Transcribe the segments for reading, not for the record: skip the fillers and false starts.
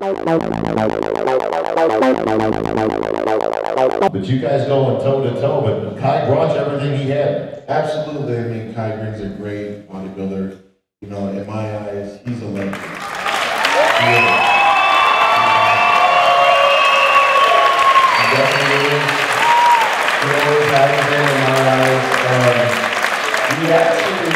But you guys going toe to toe, but Kai brought you everything he had. Absolutely. I mean, Kai brings a great bodybuilder. You know, in my eyes, he's a legend. He definitely is. He always has been in my eyes. We actually,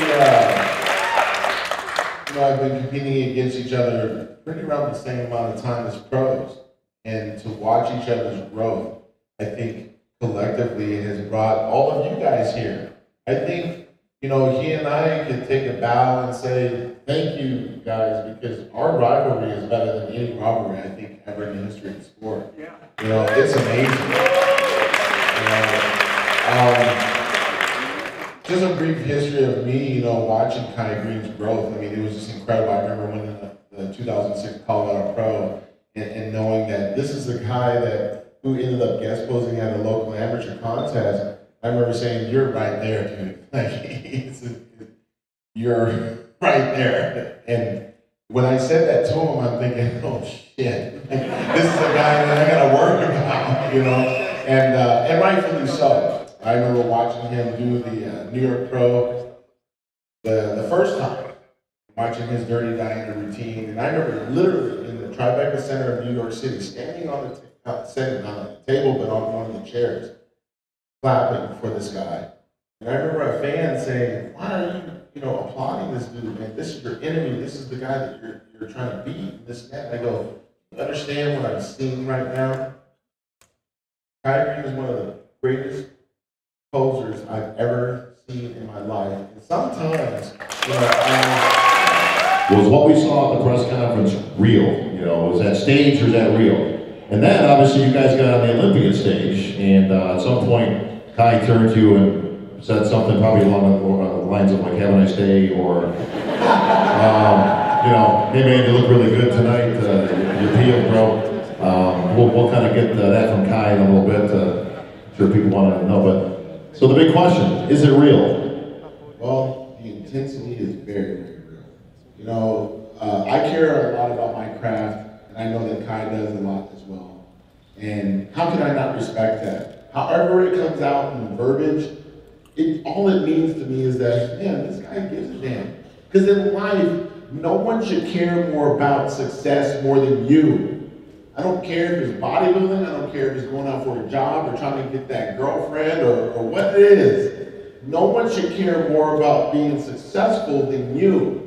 you know, I've been competing against each other pretty around the same amount of time as pros. And to watch each other's growth, I think collectively it has brought all of you guys here. I think, you know, he and I could take a bow and say, thank you guys, because our rivalry is better than any rivalry I think ever in the history of the sport. Yeah. You know, it's amazing. Just a brief history of me, you know, watching Kai Green's growth. I mean, it was just incredible. I remember winning the 2006 Colorado Pro and knowing that this is the guy who ended up guest posing at a local amateur contest. I remember saying, "You're right there, dude. Like, you're right there." And when I said that to him, I'm thinking, "Oh shit, this is a guy that I gotta work about," you know. And rightfully so. I remember watching him do the New York Pro the first time, watching his Dirty Diana routine, and I remember literally in the Tribeca Center of New York City, standing on the sitting on the table, but on one of the chairs, clapping for this guy. And I remember a fan saying, "Why are you know, applauding this dude, man? This is your enemy. This is the guy that you're trying to beat." This and that. And I go, "You understand what I'm seeing right now? Kai Green is one of the greatest posers I've ever seen in my life." And sometimes, you know, was what we saw at the press conference real? You know, was that stage or is that real? And then obviously you guys got on the Olympia stage, and at some point Kai turned to you and said something probably along the lines of like, "Have a nice day," or you know, "Hey man, you look really good tonight. You're peeled, bro." We'll kind of get that from Kai in a little bit. I'm sure people want to know, but so the big question: is it real? Well, the intensity is very, very real. You know, I care a lot about my craft, and I know that Kai does a lot as well. And how can I not respect that? However it comes out in verbiage, all it means to me is that, man, this guy gives a damn. Because in life, no one should care more about success more than you. I don't care if it's bodybuilding, I don't care if it's going out for a job or trying to get that girlfriend or what it is. No one should care more about being successful than you.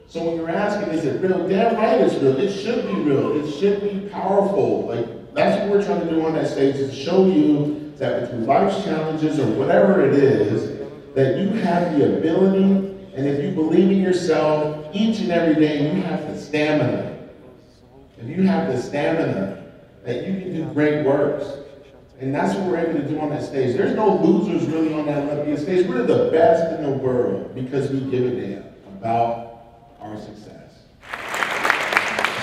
So when you're asking, is it real? Damn right it's real. It should be real. It should be powerful. Like, that's what we're trying to do on that stage, is show you that through life's challenges or whatever it is, that you have the ability, and if you believe in yourself each and every day, you have the stamina. If you have the stamina, that you can do great works. And that's what we're able to do on that stage. There's no losers really on that Olympia stage. We're the best in the world because we give a damn about our success.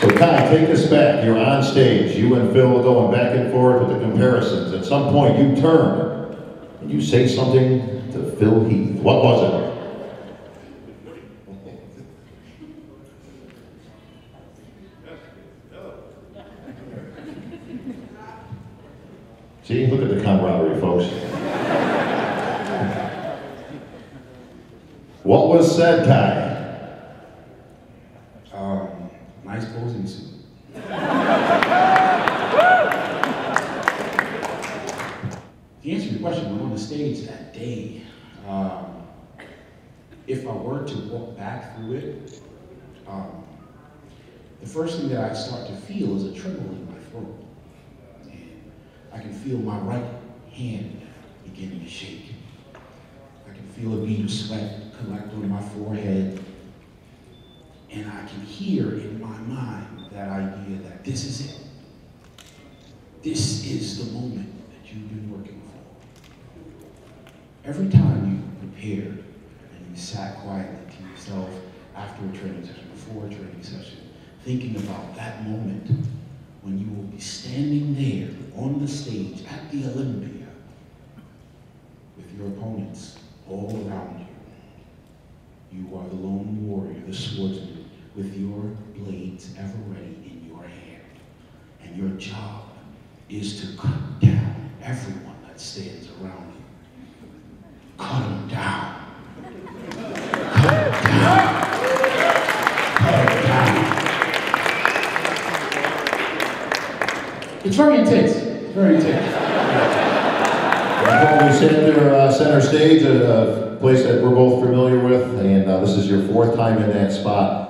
So Kai, take us back. You're on stage. You and Phil going back and forth with the comparisons. At some point, you turn and you say something to Phil Heath. What was it? See, look at the camaraderie, folks. What was said, Kai? Nice posing suit. To answer your question, when on the stage that day, if I were to walk back through it, the first thing that I start to feel is a tremble in my throat. I can feel my right hand beginning to shake. I can feel a bead of sweat collect on my forehead. And I can hear in my mind that idea that this is it. This is the moment that you've been working for. Every time you prepared and you sat quietly to yourself after a training session, before a training session, thinking about that moment when you will be standing there on the stage at the Olympia with your opponents all around you. You are the lone warrior, the swordsman, with your blades ever ready in your your job is to cut down everyone that stands around you. Cut them down. Cut them down. Cut them down. It's very intense. It's very intense. Well, we sit there center stage at a place that we're both familiar with, and this is your 4th time in that spot.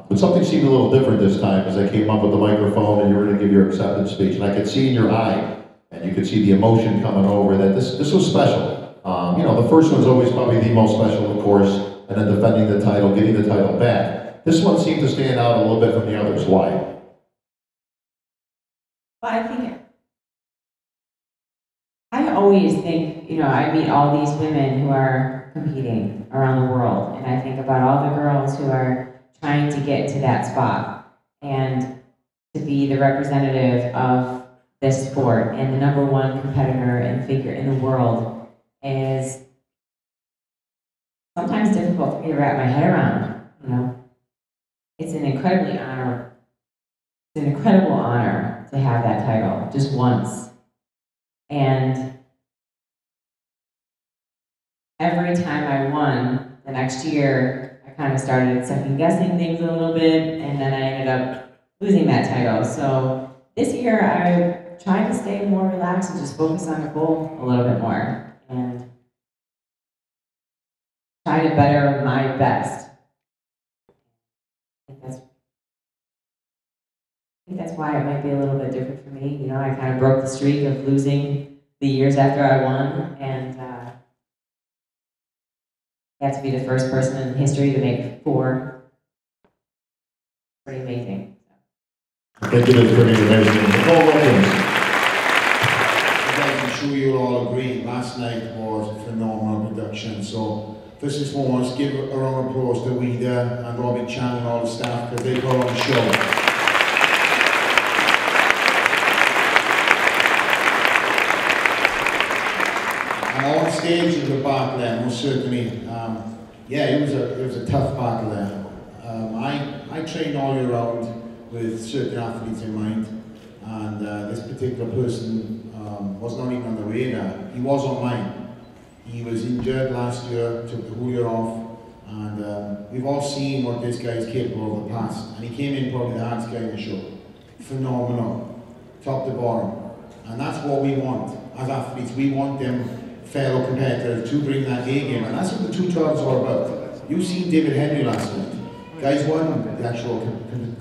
But something seemed a little different this time as I came up with the microphone and you were going to give your acceptance speech, and I could see in your eye, and you could see the emotion coming over that this was special. You know, the first one's always probably the most special, of course, and then defending the title, getting the title back. This one seemed to stand out a little bit from the others. Why? Well, I always think, you know, I meet all these women who are competing around the world, and I think about all the girls who are trying to get to that spot and to be the representative of this sport and the #1 competitor and figure in the world is sometimes difficult for me to wrap my head around. You know, it's an incredible honor to have that title just once. And every time I won, the next year, I kind of started second-guessing things a little bit, and then I ended up losing that title. So this year, I tried to stay more relaxed and just focus on the goal a little bit more, and try to better my best. I think that's why it might be a little bit different for me. You know, I kind of broke the streak of losing the years after I won, and got to be the first person in history to make 4. Pretty amazing. Thank you, that's pretty amazing. I'm sure you'll all agree, last night was a phenomenal production. So, first and foremost, give a round of applause to Wida and Robin Chan and all the staff because they got on the show. On stage in the back there, most certainly, yeah, it was a tough battle there. I trained all year round with certain athletes in mind, and this particular person was not even on the radar. He was on mine. He was injured last year, took the whole year off, and we've all seen what this guy is capable of in the past. And he came in probably the hardest guy in the show. Phenomenal, top to bottom. And that's what we want as athletes. We want them fellow competitors to bring that A game, and that's what the 212 is all about. You've seen David Henry last night. Guys won the actual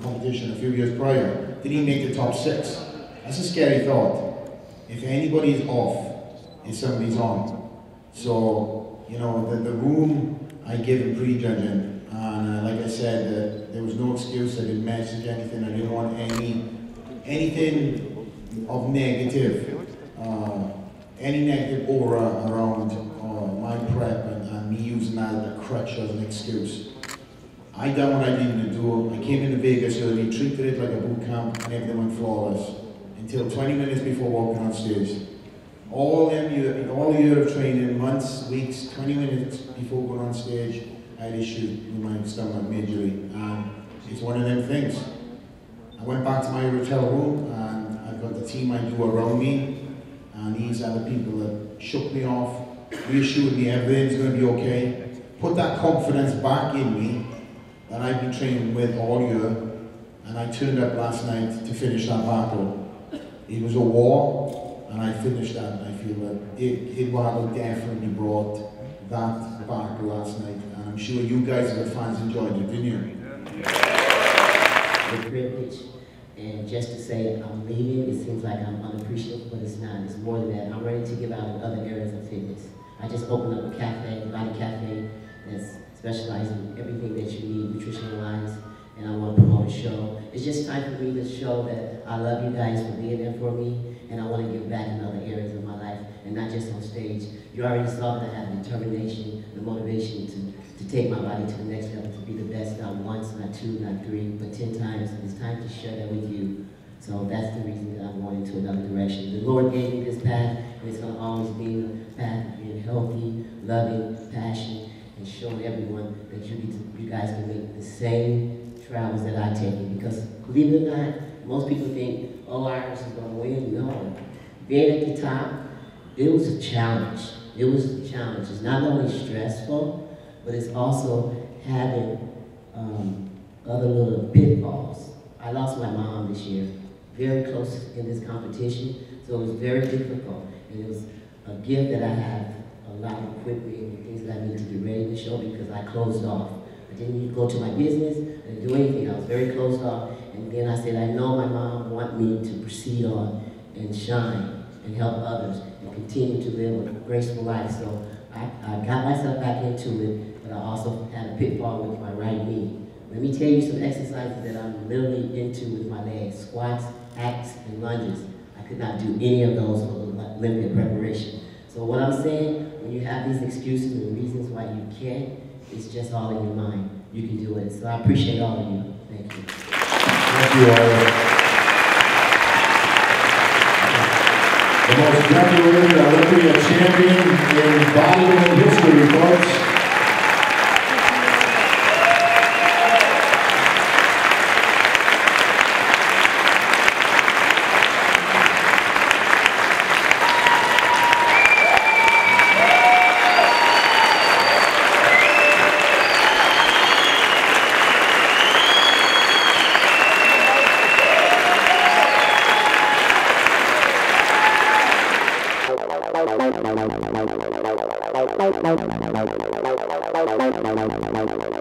competition a few years prior. Did he make the top 6? That's a scary thought. If anybody's off, if somebody's on. So, you know, the room I give him prejudging, and like I said, there was no excuse. I didn't message anything. I didn't want anything of negative. Any negative aura around my prep and me using that as a crutch as an excuse. I done what I needed to do. I came into Vegas early, treated it like a boot camp, and everything went flawless until 20 minutes before walking on stage. All year of training, months, weeks, 20 minutes before going on stage, I had issues with my stomach majorly, and it's one of them things. I went back to my hotel room, and I've got the team I do around me. And these are the people that shook me off, reassured me everything's going to be okay, put that confidence back in me that I've been training with all year, and I turned up last night to finish that battle. It was a war, and I finished that, and I feel that Eduardo definitely brought that battle last night, and I'm sure you guys as the fans enjoyed it, didn't you? The privilege. And just to say I'm leaving, it seems like I'm unappreciative, but it's not. It's more than that. I'm ready to give out in other areas of fitness. I just opened up a cafe, a body cafe, that's specialized in everything that you need nutrition-wise, and I want to promote a show. It's just time for me to show that I love you guys for being there for me, and I want to give back in other areas of my life, and not just on stage. You already saw that I have the determination, the motivation to take my body to the next level, to be the best, not once, not 2, not 3, but 10 times. And it's time to share that with you. So that's the reason that I'm going into another direction. The Lord gave me this path, and it's going to always be a path of being healthy, loving, passionate, and showing everyone that you guys can make the same travels that I take. Because believe it or not, Most people think, oh, Iris is going to win. No. Being at the top, it was a challenge. It was a challenge. It's not only stressful, but it's also having other little pitfalls. I lost my mom this year, very close in this competition, so it was very difficult. And it was a gift that I have a lot of equipment and things that I need to get ready to show because I closed off. I didn't even go to my business, I didn't do anything. I was very closed off. And then I said, I know my mom wants me to proceed on and shine and help others and continue to live a graceful life. So I got myself back into it, but I also had a pitfall with my right knee. Let me tell you some exercises that I'm literally into with my legs: squats, hacks, and lunges. I could not do any of those for the Olympia preparation. So what I'm saying, when you have these excuses and reasons why you can't, it's just all in your mind. You can do it. So I appreciate all of you. Thank you. Thank you, Iris. The most decorated Olympia champion in bodybuilding history, folks. Bye.